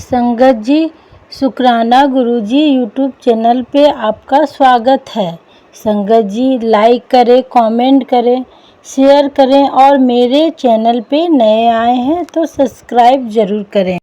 संगत जी, शुक्राना गुरुजी YouTube channel पे आपका स्वागत है। संगत जी, लाइक करें, कमेंट करें, शेयर करें और मेरे चैनल पे नए आए हैं तो सब्सक्राइब ज़रूर करें।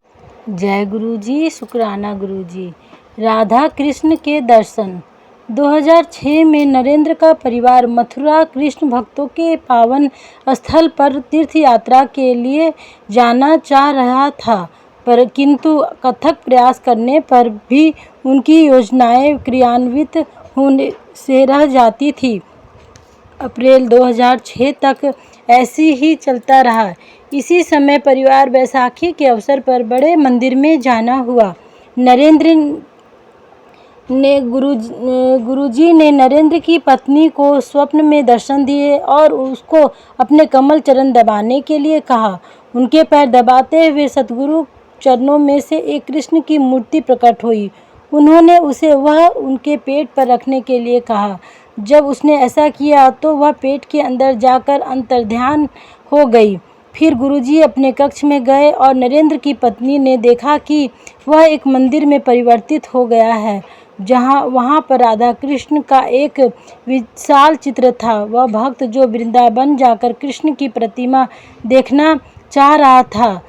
जय गुरुजी, शुक्राना गुरुजी। राधा कृष्ण के दर्शन। 2006 में नरेंद्र का परिवार मथुरा कृष्ण भक्तों के पावन स्थल पर तीर्थ यात्रा के लिए जाना चाह रहा था, पर किंतु कथक प्रयास करने पर भी उनकी योजनाएं क्रियान्वित होने से रह जाती थी। अप्रैल 2006 तक ऐसी ही चलता रहा। इसी समय परिवार बैसाखी के अवसर पर बड़े मंदिर में जाना हुआ। गुरुजी ने नरेंद्र की पत्नी को स्वप्न में दर्शन दिए और उसको अपने कमल चरण दबाने के लिए कहा। उनके पैर दबाते हुए सतगुरु चरणों में से एक कृष्ण की मूर्ति प्रकट हुई। उन्होंने उसे वह उनके पेट पर रखने के लिए कहा। जब उसने ऐसा किया तो वह पेट के अंदर जाकर अंतर्ध्यान हो गई। फिर गुरुजी अपने कक्ष में गए और नरेंद्र की पत्नी ने देखा कि वह एक मंदिर में परिवर्तित हो गया है, वहाँ पर राधा कृष्ण का एक विशाल चित्र था। वह भक्त जो वृंदावन जाकर कृष्ण की प्रतिमा देखना चाह रहा था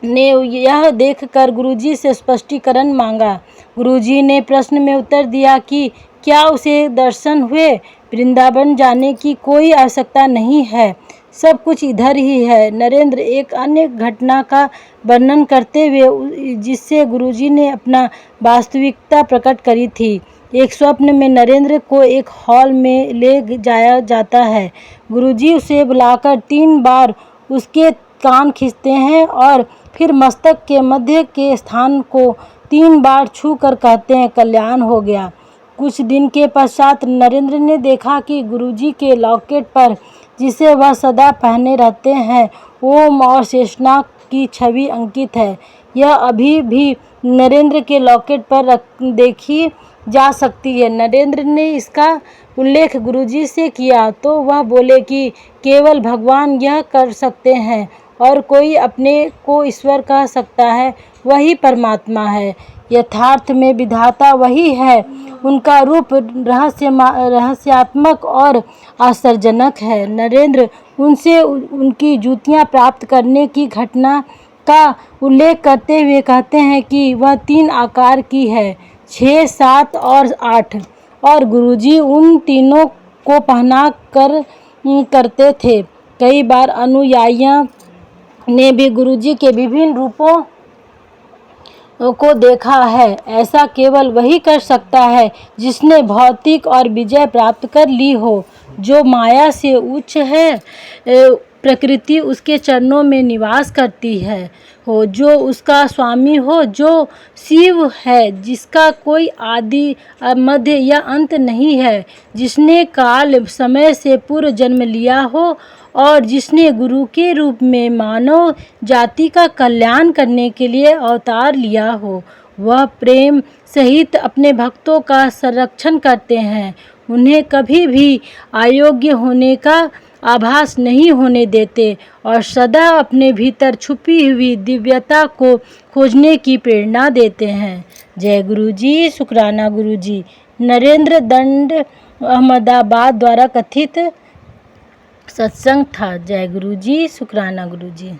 ने यह देखकर गुरुजी से स्पष्टीकरण मांगा। गुरुजी ने प्रश्न में उत्तर दिया कि क्या उसे दर्शन हुए? वृंदावन जाने की कोई आवश्यकता नहीं है, सब कुछ इधर ही है। नरेंद्र एक अन्य घटना का वर्णन करते हुए जिससे गुरुजी ने अपना वास्तविकता प्रकट करी थी। एक स्वप्न में नरेंद्र को एक हॉल में ले जाया जाता है। गुरुजी उसे बुलाकर 3 बार उसके कान खींचते हैं और फिर मस्तक के मध्य के स्थान को 3 बार छू कर कहते हैं, कल्याण हो गया। कुछ दिन के पश्चात नरेंद्र ने देखा कि गुरुजी के लॉकेट पर, जिसे वह सदा पहने रहते हैं, ओम और शेषनाग की छवि अंकित है। यह अभी भी नरेंद्र के लॉकेट पर देखी जा सकती है। नरेंद्र ने इसका उल्लेख गुरुजी से किया तो वह बोले कि केवल भगवान यह कर सकते हैं और कोई अपने को ईश्वर कह सकता है, वही परमात्मा है। यथार्थ में विधाता वही है। उनका रूप रहस्यात्मक और आश्चर्यजनक है। नरेंद्र उनसे उनकी जूतियां प्राप्त करने की घटना का उल्लेख करते हुए कहते हैं कि वह 3 आकार की है, 6, 7 और 8, और गुरुजी उन तीनों को पहना करते थे। कई बार अनुयायियों ने भी गुरुजी के विभिन्न रूपों को देखा है। ऐसा केवल वही कर सकता है जिसने भौतिक और विजय प्राप्त कर ली हो, जो माया से उच्च है। प्रकृति उसके चरणों में निवास करती है हो, जो उसका स्वामी हो, जो शिव है, जिसका कोई आदि मध्य या अंत नहीं है, जिसने काल समय से पूर्व जन्म लिया हो और जिसने गुरु के रूप में मानव जाति का कल्याण करने के लिए अवतार लिया हो। वह प्रेम सहित अपने भक्तों का संरक्षण करते हैं, उन्हें कभी भी अयोग्य होने का आभास नहीं होने देते और सदा अपने भीतर छुपी हुई दिव्यता को खोजने की प्रेरणा देते हैं। जय गुरुजी, शुक्राना गुरुजी। नरेंद्र दंड अहमदाबाद द्वारा कथित सत्संग था। जय गुरुजी, शुक्राना गुरुजी।